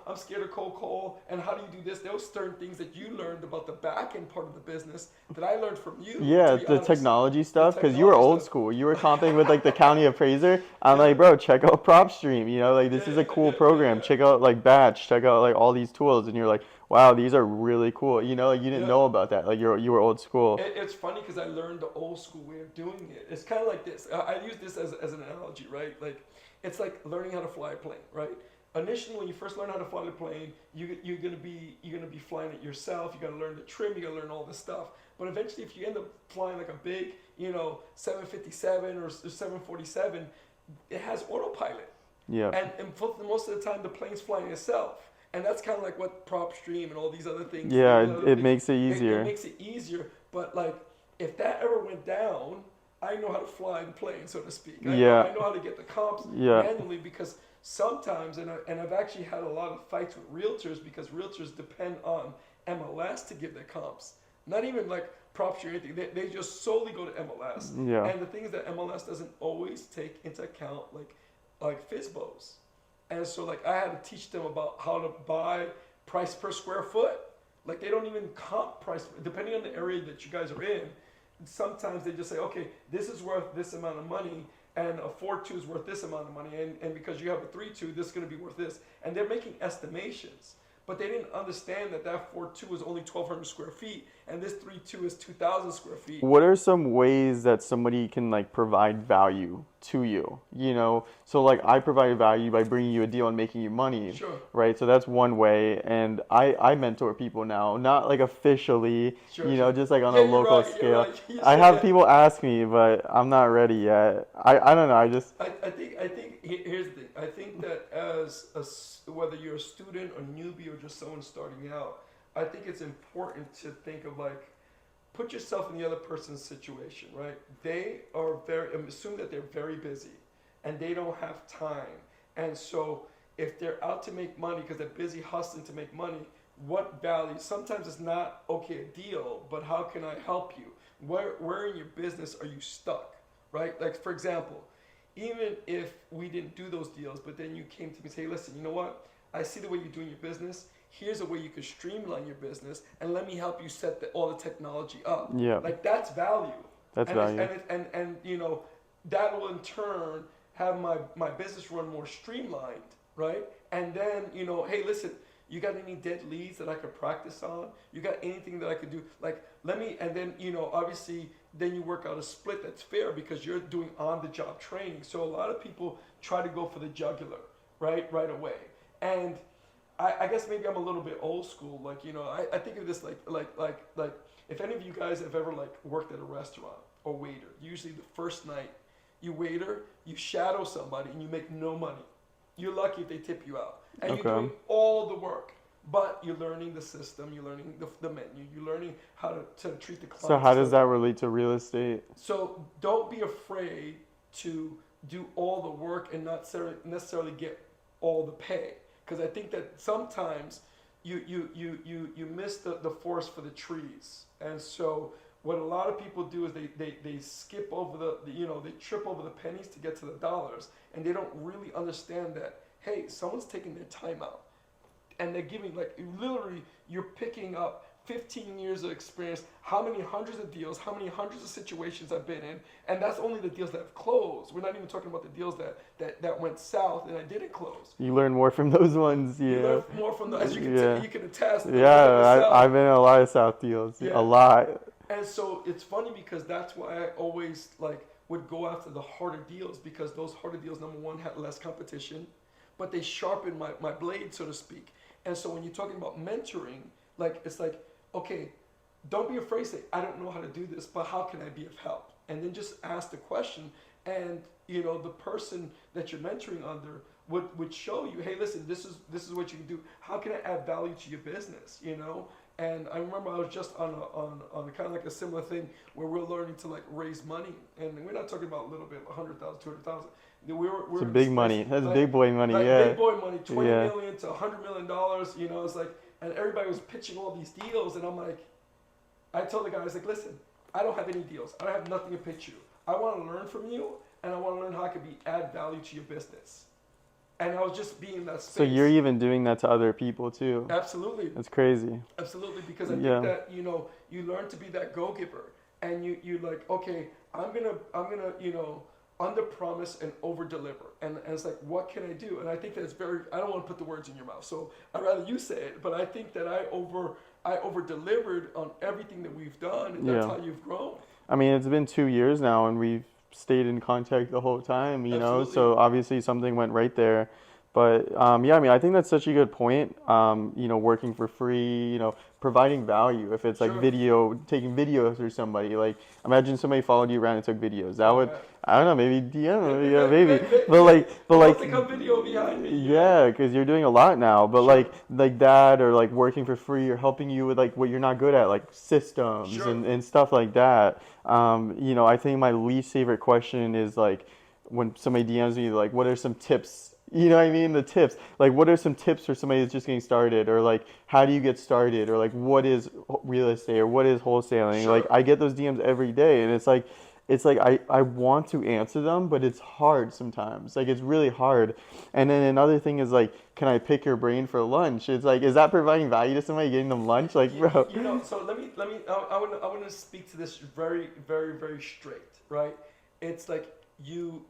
Speaker 2: I'm scared of cold call, and how do you do this? There was certain things that you learned about the back end part of the business that I learned from you, to
Speaker 1: Yeah,
Speaker 2: be
Speaker 1: the
Speaker 2: honest.
Speaker 1: technology
Speaker 2: The
Speaker 1: stuff, because you were
Speaker 2: technology
Speaker 1: old
Speaker 2: stuff.
Speaker 1: school. You were comping with like the county appraiser. I'm
Speaker 2: Yeah,
Speaker 1: like, bro, check out PropStream. Like
Speaker 2: yeah,
Speaker 1: this is
Speaker 2: yeah,
Speaker 1: a cool
Speaker 2: yeah, yeah,
Speaker 1: program.
Speaker 2: yeah.
Speaker 1: Check out like Batch. Check out like all these tools, and you're like, wow, these are really cool. Like you didn't
Speaker 2: Yeah.
Speaker 1: know about that. Like you were old school.
Speaker 2: It's funny because I learned the old school way of doing it. It's kind of like this. I use this as an analogy, right? Like, it's like learning how to fly a plane, right? Initially, when you first learn how to fly the plane, you're gonna be flying it yourself. You gotta learn the trim. You gotta learn all this stuff. But eventually, if you end up flying like a big, 757 or 747, it has autopilot.
Speaker 1: Yeah.
Speaker 2: And for most of the time, the plane's flying itself. And that's kind of like what PropStream and all these other things,
Speaker 1: Yeah,
Speaker 2: these
Speaker 1: it,
Speaker 2: other
Speaker 1: it
Speaker 2: things,
Speaker 1: makes it
Speaker 2: it
Speaker 1: easier.
Speaker 2: makes it easier. But like, if that ever went down, I know how to fly the plane, so to speak.
Speaker 1: Yeah.
Speaker 2: I know how to get the comps
Speaker 1: Yeah.
Speaker 2: manually because sometimes, and I've actually had a lot of fights with realtors because realtors depend on MLS to give their comps. Not even like props or anything. They just solely go to MLS.
Speaker 1: Yeah.
Speaker 2: And the thing is that MLS doesn't always take into account like FISBOs. And so like I had to teach them about how to buy price per square foot. Like they don't even comp price depending on the area that you guys are in. Sometimes they just say, okay, this is worth this amount of money, and a 4.2 is worth this amount of money, and because you have a 3.2, this is going to be worth this. And they're making estimations, but they didn't understand that 4.2 is only 1,200 square feet, and this 3.2 is 2,000 square feet.
Speaker 1: What are some ways that somebody can like provide value to you? So like I provide value by bringing you a deal and making you money,
Speaker 2: Sure,
Speaker 1: right? So that's one way. And I mentor people now, not like officially,
Speaker 2: sure, sure.
Speaker 1: just like on a
Speaker 2: Yeah, you're
Speaker 1: local
Speaker 2: right. You're
Speaker 1: scale.
Speaker 2: right. You
Speaker 1: I
Speaker 2: said
Speaker 1: have
Speaker 2: that.
Speaker 1: people ask me, but I'm not ready yet. I don't know.
Speaker 2: I think here's the thing. I think that whether you're a student or newbie or just someone starting out, I think it's important to think of like put yourself in the other person's situation, right? They are assume that they're very busy and they don't have time. And so if they're out to make money because they're busy hustling to make money, what value. Sometimes it's not okay a deal, but how can I help you? Where in your business are you stuck, right? Like for example, even if we didn't do those deals, but then you came to me and say, hey, listen, you know what? I see the way you're doing your business. Here's a way you could streamline your business, and let me help you set all the technology up.
Speaker 1: Yeah,
Speaker 2: Like that's value,
Speaker 1: that's
Speaker 2: and
Speaker 1: value.
Speaker 2: you know that will in turn have my business run more streamlined, right? And then hey, listen, you got any dead leads that I could practice on? You got anything that I could do? Like let me, and then obviously then you work out a split that's fair because you're doing on the job training. So a lot of people try to go for the jugular, right away, and I guess maybe I'm a little bit old school. Like I think of this like if any of you guys have ever like worked at a restaurant or waiter, usually the first night you waiter, you shadow somebody and you make no money. You're lucky if they tip you out, and you're
Speaker 1: Okay.
Speaker 2: doing all the work. But you're learning the system, you're learning the menu, you're learning how to treat the
Speaker 1: So
Speaker 2: clients.
Speaker 1: how does that relate to real estate?
Speaker 2: So don't be afraid to do all the work and not necessarily get all the pay. Because I think that sometimes you miss the forest for the trees. And so what a lot of people do is they skip over they trip over the pennies to get to the dollars. And they don't really understand that, hey, someone's taking their time out. And they're giving, like, literally, you're picking up 15 years of experience, how many hundreds of deals, how many hundreds of situations I've been in, and that's only the deals that have closed. We're not even talking about the deals that went south and I didn't close.
Speaker 1: You learn more from those ones,
Speaker 2: You
Speaker 1: yeah.
Speaker 2: learn more from the, as you can
Speaker 1: Yeah.
Speaker 2: you can attest, the
Speaker 1: Yeah,
Speaker 2: ones that went south.
Speaker 1: I've been in a lot of South deals. A
Speaker 2: Yeah,
Speaker 1: lot.
Speaker 2: and so it's funny because that's why I always like would go after the harder deals, because those harder deals, number one, had less competition, but they sharpened my blade, so to speak. And so when you're talking about mentoring, like it's like, okay, don't be afraid to say, I don't know how to do this, but how can I be of help? And then just ask the question, and the person that you're mentoring under would show you, hey, listen, this is what you can do. How can I add value to your business? And I remember I was just on kind of like a similar thing where we're learning to like raise money, and we're not talking about a little bit, 100,000, 200,000.
Speaker 1: It's
Speaker 2: We're
Speaker 1: big
Speaker 2: like,
Speaker 1: money. That's big boy money,
Speaker 2: like
Speaker 1: yeah.
Speaker 2: big boy money, 20
Speaker 1: Yeah.
Speaker 2: million to $100 million. It's like, and everybody was pitching all these deals, and I'm like, I told the guy, I was like, listen, I don't have any deals. I don't have nothing to pitch you. I want to learn from you, and I want to learn how I can add value to your business. And I was just being in that
Speaker 1: So you're
Speaker 2: space.
Speaker 1: even doing that to other people too.
Speaker 2: Absolutely.
Speaker 1: That's crazy.
Speaker 2: Absolutely, because I think
Speaker 1: Yeah.
Speaker 2: that you learn to be that go giver, and you like, okay, I'm gonna under promise and over deliver, and it's like, what can I do? And I think that it's very, I don't want to put the words in your mouth, so I'd rather you say it, but I think that I over delivered on everything that we've done, and that's
Speaker 1: Yeah.
Speaker 2: how you've grown.
Speaker 1: I mean, it's been 2 years now, and we've stayed in contact the whole time,
Speaker 2: Absolutely.
Speaker 1: So obviously something went right there. But yeah, I mean, I think that's such a good point. Working for free, providing value. If it's like
Speaker 2: Sure.
Speaker 1: video, taking videos or somebody, like imagine somebody followed you around and took videos. That
Speaker 2: Oh
Speaker 1: would,
Speaker 2: man.
Speaker 1: I don't know, maybe DM, yeah, maybe.
Speaker 2: Who
Speaker 1: But
Speaker 2: wants
Speaker 1: like,
Speaker 2: to come video behind me?
Speaker 1: yeah, because you're doing a lot now. But
Speaker 2: Sure.
Speaker 1: like that, or like working for free, or helping you with like what you're not good at, like systems
Speaker 2: Sure.
Speaker 1: and stuff like that. I think my least favorite question is like when somebody DMs me like, what are some tips? You know what I mean? The tips. Like, what are some tips for somebody that's just getting started? Or like, how do you get started? Or like, what is real estate? Or what is wholesaling? Like,
Speaker 2: Sure.
Speaker 1: I get those DMs every day, and it's like I want to answer them, but it's hard sometimes. Like, it's really hard. And then another thing is like, can I pick your brain for lunch? It's like, is that providing value to somebody, getting them lunch? Like, bro.
Speaker 2: So let me. I want to speak to this very, very, very straight, right? It's like you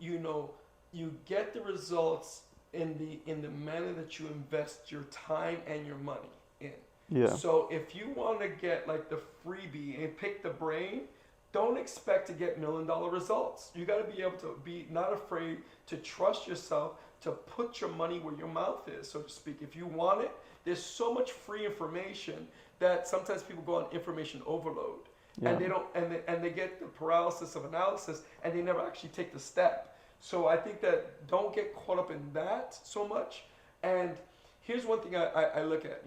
Speaker 2: get the results in the manner that you invest your time and your money in.
Speaker 1: Yeah.
Speaker 2: So if you want to get like the freebie and pick the brain, don't expect to get $1 million results. You got to be able to be not afraid to trust yourself to put your money where your mouth is, so to speak. If you want it, there's so much free information that sometimes people go on information overload,
Speaker 1: Yeah.
Speaker 2: and they don't, and they get the paralysis of analysis, and they never actually take the step. So I think that don't get caught up in that so much. And here's one thing I look at.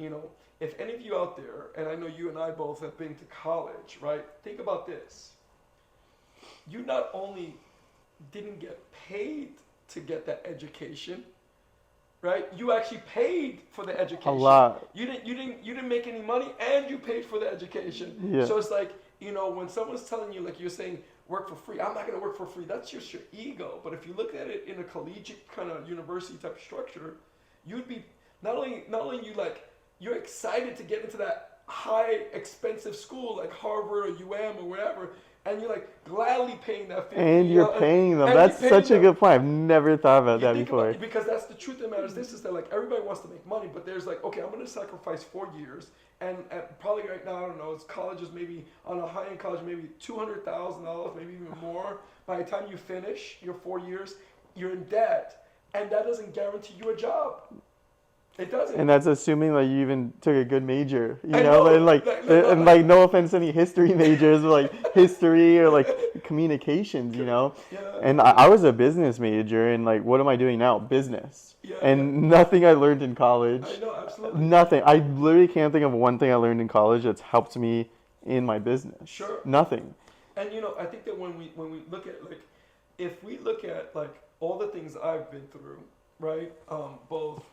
Speaker 2: If any of you out there, and I know you and I both have been to college, right? Think about this. You not only didn't get paid to get that education, right? You actually paid for the
Speaker 1: A
Speaker 2: education.
Speaker 1: lot.
Speaker 2: You didn't make any money, and you paid for the education.
Speaker 1: Yeah.
Speaker 2: So it's like, when someone's telling you, like you're saying, work for free. I'm not going to work for free. That's just your ego. But if you look at it in a collegiate kind of university type of structure, you'd be not only you like you're excited to get into that high expensive school like Harvard or UM or wherever, and you're like gladly paying that 50,
Speaker 1: And you're paying them.
Speaker 2: and you're
Speaker 1: That's
Speaker 2: paying
Speaker 1: such a
Speaker 2: them.
Speaker 1: good point. I've never thought about
Speaker 2: You
Speaker 1: that
Speaker 2: think about
Speaker 1: before.
Speaker 2: it because that's the truth of the matter. Is this is that like everybody wants to make money, but there's like, okay, I'm going to sacrifice 4 years, and probably right now I don't know. It's colleges maybe on a high end college maybe $200,000, maybe even more. By the time you finish your 4 years, you're in debt, and that doesn't guarantee you a job. It doesn't.
Speaker 1: And that's assuming like you even took a good major,
Speaker 2: I know.
Speaker 1: and like, and like no offense to any history majors, but like history or like communications,
Speaker 2: Yeah,
Speaker 1: And I was a business major, and like, what am I doing now? Business.
Speaker 2: yeah, yeah.
Speaker 1: And nothing I learned in college,
Speaker 2: I know, absolutely.
Speaker 1: nothing. I literally can't think of one thing I learned in college that's helped me in my business.
Speaker 2: Sure.
Speaker 1: Nothing.
Speaker 2: And I think that when we look at like, if we look at like all the things I've been through, right? Both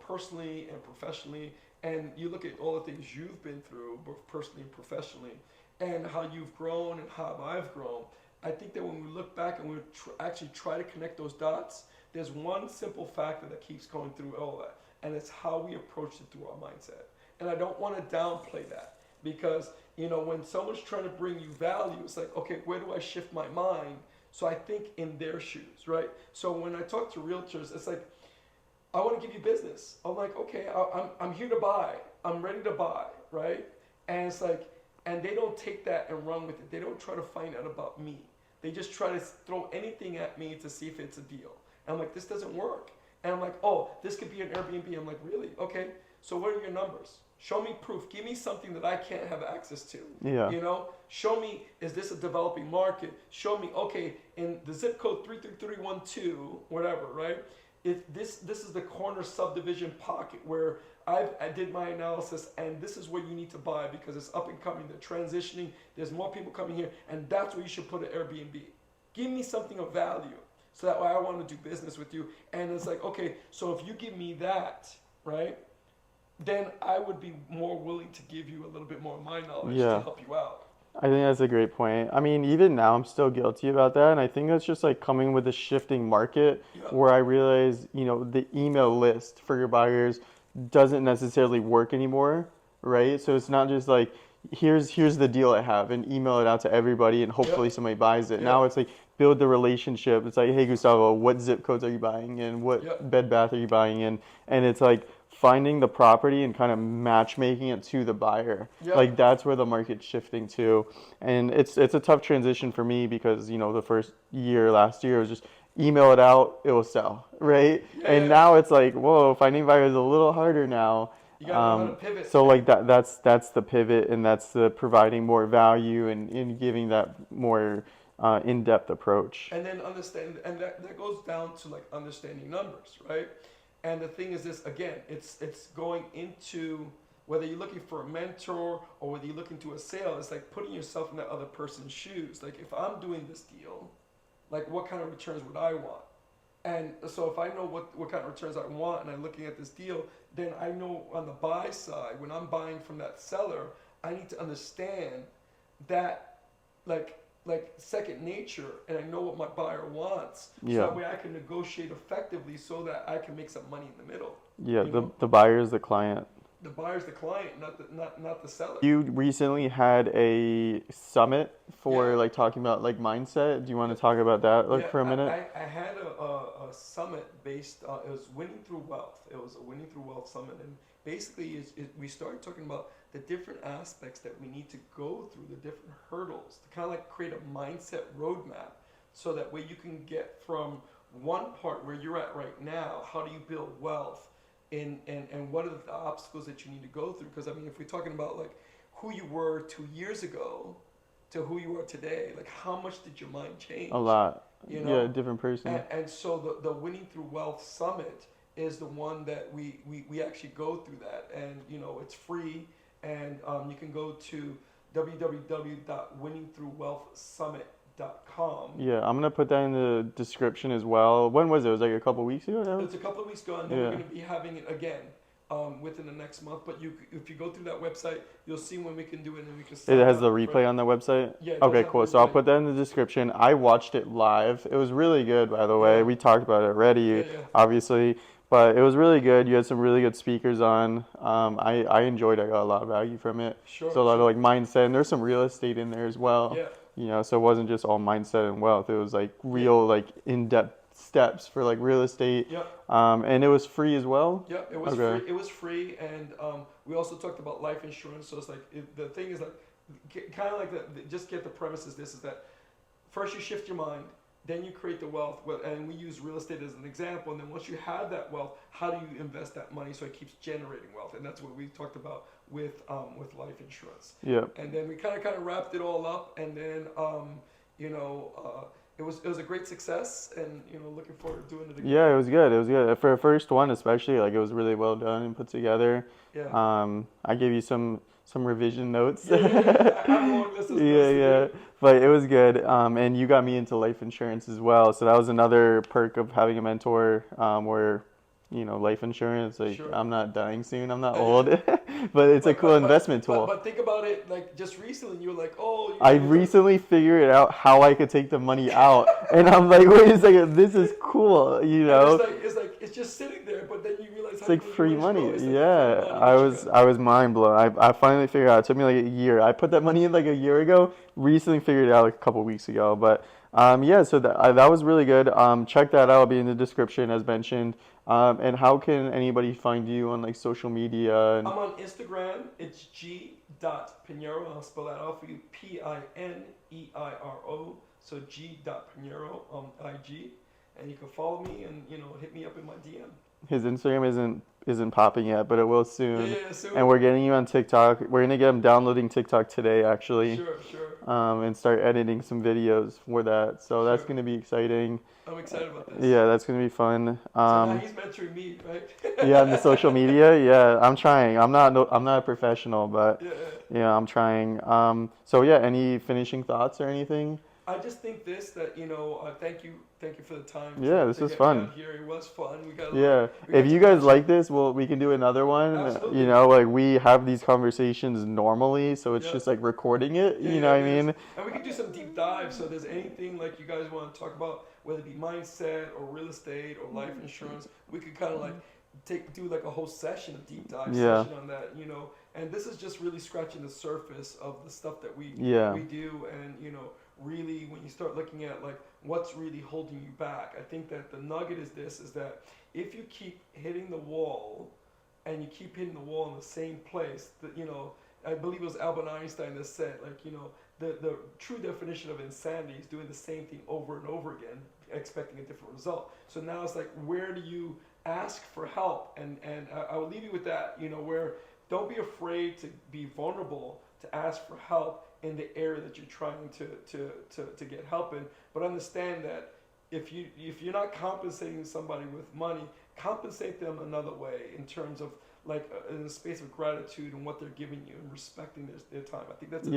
Speaker 2: personally and professionally, and you look at all the things you've been through, both personally and professionally, and how you've grown and how I've grown. I think that when we look back and we actually try to connect those dots, there's one simple factor that keeps going through all that, and it's how we approach it through our mindset. And I don't want to downplay that because when someone's trying to bring you value, it's like, okay, where do I shift my mind so I think in their shoes, right? So when I talk to realtors, it's like, I want to give you business. I'm like, okay, I'm here to buy. I'm ready to buy, right? And it's like, and they don't take that and run with it. They don't try to find out about me. They just try to throw anything at me to see if it's a deal. And I'm like, this doesn't work. And I'm like, oh, this could be an Airbnb. I'm like, really? Okay. So what are your numbers? Show me proof. Give me something that I can't have access to.
Speaker 1: Yeah.
Speaker 2: Show me, is this a developing market? Show me, okay, in the zip code 33312, whatever, right? If this is the corner subdivision pocket where I did my analysis, and this is where you need to buy because it's up and coming, they're transitioning, there's more people coming here, and that's where you should put an Airbnb. Give me something of value so that way I want to do business with you. And it's like, okay, so if you give me that, right, then I would be more willing to give you a little bit more of my knowledge to
Speaker 1: Yeah.
Speaker 2: help you out.
Speaker 1: I think that's a great point. I mean, even now I'm still guilty about that, and I think that's just like coming with a shifting market
Speaker 2: Yeah.
Speaker 1: where I realize, the email list for your buyers doesn't necessarily work anymore, right? So it's not just like here's the deal I have and email it out to everybody and hopefully
Speaker 2: Yep.
Speaker 1: somebody buys it. Now
Speaker 2: Yep.
Speaker 1: it's like build the relationship. It's like, hey Gustavo, what zip codes are you buying in? What
Speaker 2: Yep.
Speaker 1: Bed Bath are you buying in? And it's like finding the property and kind of matchmaking it to the buyer. Like
Speaker 2: Yep.
Speaker 1: that's where the market's shifting to. And it's a tough transition for me because, the first year last year was just email it out, it will sell, right?
Speaker 2: Yeah,
Speaker 1: And
Speaker 2: yeah.
Speaker 1: now it's like, whoa, finding buyers is a little harder now.
Speaker 2: You gotta know how to pivot.
Speaker 1: So like that's the pivot, and that's the providing more value and in giving that more in-depth approach.
Speaker 2: And then understand, and that goes down to like understanding numbers, right? And the thing is this, again, it's going into whether you're looking for a mentor or whether you're looking to a sale, it's like putting yourself in that other person's shoes. Like if I'm doing this deal, like what kind of returns would I want? And so if I know what kind of returns I want and I'm looking at this deal, then I know on the buy side, when I'm buying from that seller, I need to understand that like second nature, and I know what my buyer wants. So
Speaker 1: Yeah.
Speaker 2: that way I can negotiate effectively so that I can make some money in the middle.
Speaker 1: Yeah,
Speaker 2: You
Speaker 1: the
Speaker 2: know?
Speaker 1: the buyer is the client.
Speaker 2: The buyer's the client, not the seller.
Speaker 1: You recently had a summit for
Speaker 2: Yeah.
Speaker 1: like talking about like mindset. Do you want to talk about that like
Speaker 2: Yeah,
Speaker 1: for a minute?
Speaker 2: I had a summit based, it was Winning Through Wealth. It was a Winning Through Wealth summit. And basically, we started talking about the different aspects that we need to go through, the different hurdles to kind of like create a mindset roadmap so that way you can get from one part where you're at right now, how do you build wealth? And what are the obstacles that you need to go through? Because I mean, if we're talking about like who you were 2 years ago to who you are today, like how much did your mind change?
Speaker 1: A lot.
Speaker 2: You know?
Speaker 1: Yeah, different person.
Speaker 2: And so the Winning Through Wealth Summit is the one that we actually go through that. And, it's free. And you can go to www.winningthroughwealthsummit.com
Speaker 1: Yeah, I'm gonna put that in the description as well. When was it? It was like a couple weeks ago now?
Speaker 2: It's a couple of weeks ago, and then we're
Speaker 1: Yeah.
Speaker 2: going to be having it again within the next month. But if you go through that website, you'll see when we can do it, and we can
Speaker 1: It
Speaker 2: sign
Speaker 1: has the
Speaker 2: up for
Speaker 1: replay
Speaker 2: it.
Speaker 1: on the website?
Speaker 2: Yeah, it does
Speaker 1: Okay,
Speaker 2: have the
Speaker 1: cool. So I'll
Speaker 2: replay.
Speaker 1: put that in the description. I watched it live. It was really good, by the way.
Speaker 2: Yeah,
Speaker 1: We talked about it
Speaker 2: yeah,
Speaker 1: already,
Speaker 2: yeah.
Speaker 1: obviously, but it was really good. You had some really good speakers on. I enjoyed it. I got a lot of value from it.
Speaker 2: Sure,
Speaker 1: So a lot of
Speaker 2: sure.
Speaker 1: like mindset, and there's some real estate in there as well.
Speaker 2: Yeah,
Speaker 1: So it wasn't just all mindset and wealth. It was like
Speaker 2: yeah,
Speaker 1: real, like in-depth steps for like real estate.
Speaker 2: yeah.
Speaker 1: And it was free as well.
Speaker 2: Yeah, it was
Speaker 1: Okay.
Speaker 2: free. It was free, and we also talked about life insurance. So it's like the thing is like, kind of like just get the premise is this: is that first you shift your mind, then you create the wealth. And we use real estate as an example. And then once you have that wealth, how do you invest that money so it keeps generating wealth? And that's what we talked about with life insurance.
Speaker 1: Yeah.
Speaker 2: And then we kind of wrapped it all up, and then you know. It was a great success, and looking forward to doing it again.
Speaker 1: Yeah, it was good. It was good for a first one, especially. Like it was really well done and put together.
Speaker 2: Yeah.
Speaker 1: I gave you some revision notes.
Speaker 2: Yeah. I have a long list of
Speaker 1: Yeah,
Speaker 2: stuff to
Speaker 1: yeah,
Speaker 2: do.
Speaker 1: but it was good. And you got me into life insurance as well. So that was another perk of having a mentor. Where life insurance. Like
Speaker 2: Sure.
Speaker 1: I'm not dying soon. I'm not
Speaker 2: Yeah,
Speaker 1: old,
Speaker 2: yeah.
Speaker 1: but it's a cool investment tool.
Speaker 2: But think about it. Like just recently, you were like, oh,
Speaker 1: I recently figured out how I could take the money out, and I'm like, wait a second, this is cool,
Speaker 2: And it's just sitting there. But then you realize
Speaker 1: It's
Speaker 2: how
Speaker 1: like
Speaker 2: quickly
Speaker 1: free
Speaker 2: money's
Speaker 1: money.
Speaker 2: growing. It's like
Speaker 1: Yeah,
Speaker 2: free money
Speaker 1: I
Speaker 2: that you
Speaker 1: was
Speaker 2: got.
Speaker 1: I was mind blown. I finally figured it out. It took me like a year. I put that money in like a year ago. Recently figured it out like a couple weeks ago. But yeah, so that was really good. Check that out. It'll be in the description as mentioned. And how can anybody find you on like social media and
Speaker 2: I'm on Instagram. It's g.pinheiro. I'll spell that out for you. Pineiro. So g.pinheiro on IG, and you can follow me and hit me up in my DM.
Speaker 1: his Instagram isn't popping yet, but it will soon.
Speaker 2: Yeah, soon.
Speaker 1: And we're getting you on TikTok. We're gonna get him downloading TikTok today, actually.
Speaker 2: Sure.
Speaker 1: And start editing some videos for that. So that's
Speaker 2: Sure.
Speaker 1: going to be exciting.
Speaker 2: I'm excited about this.
Speaker 1: Yeah, that's going to be fun.
Speaker 2: So now he's mentoring me, right?
Speaker 1: Yeah, on the social media. Yeah, I'm trying. I'm not. No, I'm not a professional, but
Speaker 2: Yeah.
Speaker 1: yeah, I'm trying. So yeah, any finishing thoughts or anything?
Speaker 2: I just think that thank you for the time.
Speaker 1: Yeah, this
Speaker 2: to
Speaker 1: was
Speaker 2: get
Speaker 1: fun.
Speaker 2: me out here. It was fun. We got
Speaker 1: Yeah,
Speaker 2: we
Speaker 1: if
Speaker 2: got
Speaker 1: you
Speaker 2: to
Speaker 1: guys
Speaker 2: catch
Speaker 1: like
Speaker 2: up.
Speaker 1: this, we can do another one.
Speaker 2: Absolutely.
Speaker 1: Like we have these conversations normally, so it's
Speaker 2: Yeah.
Speaker 1: just like recording it.
Speaker 2: Yeah,
Speaker 1: You know what I
Speaker 2: it is.
Speaker 1: mean?
Speaker 2: And we can do some deep dives. So if there's anything like you guys want to talk about, whether it be mindset or real estate or life insurance, we could kind of like do like a whole session, a deep dive
Speaker 1: Yeah.
Speaker 2: session on that. And this is just really scratching the surface of the stuff that we
Speaker 1: Yeah.
Speaker 2: do, and really when you start looking at like what's really holding you back, I think that the nugget is that if you keep hitting the wall and you keep hitting the wall in the same place, that I believe it was Albert Einstein that said like the true definition of insanity is doing the same thing over and over again expecting a different result. So now it's like, where do you ask for help? And I will leave you with that, where don't be afraid to be vulnerable, to ask for help in the area that you're trying to get help in, but understand that if you're not compensating somebody with money, compensate them another way in terms of like in a space of gratitude and what they're giving you and respecting their time. I think that's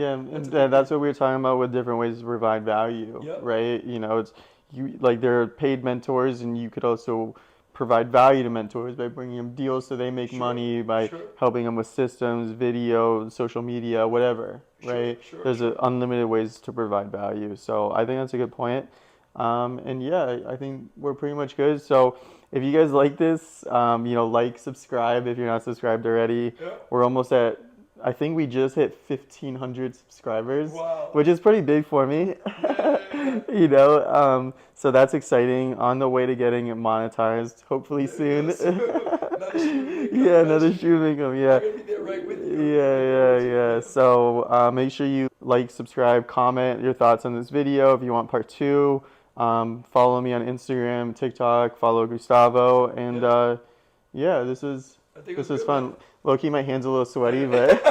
Speaker 1: That's what we were talking about with different ways to provide value,
Speaker 2: Yep.
Speaker 1: right? It's you like there are paid mentors, and you could also provide value to mentors by bringing them deals so they make
Speaker 2: Sure,
Speaker 1: money by
Speaker 2: sure.
Speaker 1: helping them with systems, video, social media, whatever, right? There's unlimited ways to provide value. So I think that's a good point. And yeah, I think we're pretty much good. So if you guys like this, like, subscribe if you're not subscribed already.
Speaker 2: Yeah.
Speaker 1: We're almost at, I think we just hit 1,500 subscribers,
Speaker 2: Wow.
Speaker 1: which is pretty big for me.
Speaker 2: Yeah.
Speaker 1: So that's exciting. On the way to getting it monetized, hopefully soon.
Speaker 2: Another streaming income.
Speaker 1: Yeah, another streaming income. Yeah.
Speaker 2: I'm gonna be there right with you.
Speaker 1: Yeah. So make sure you like, subscribe, comment your thoughts on this video. If you want part two, follow me on Instagram, TikTok, follow Gustavo, and yeah, this is
Speaker 2: I think it was
Speaker 1: fun.
Speaker 2: good,
Speaker 1: Low key, my hands a little sweaty, but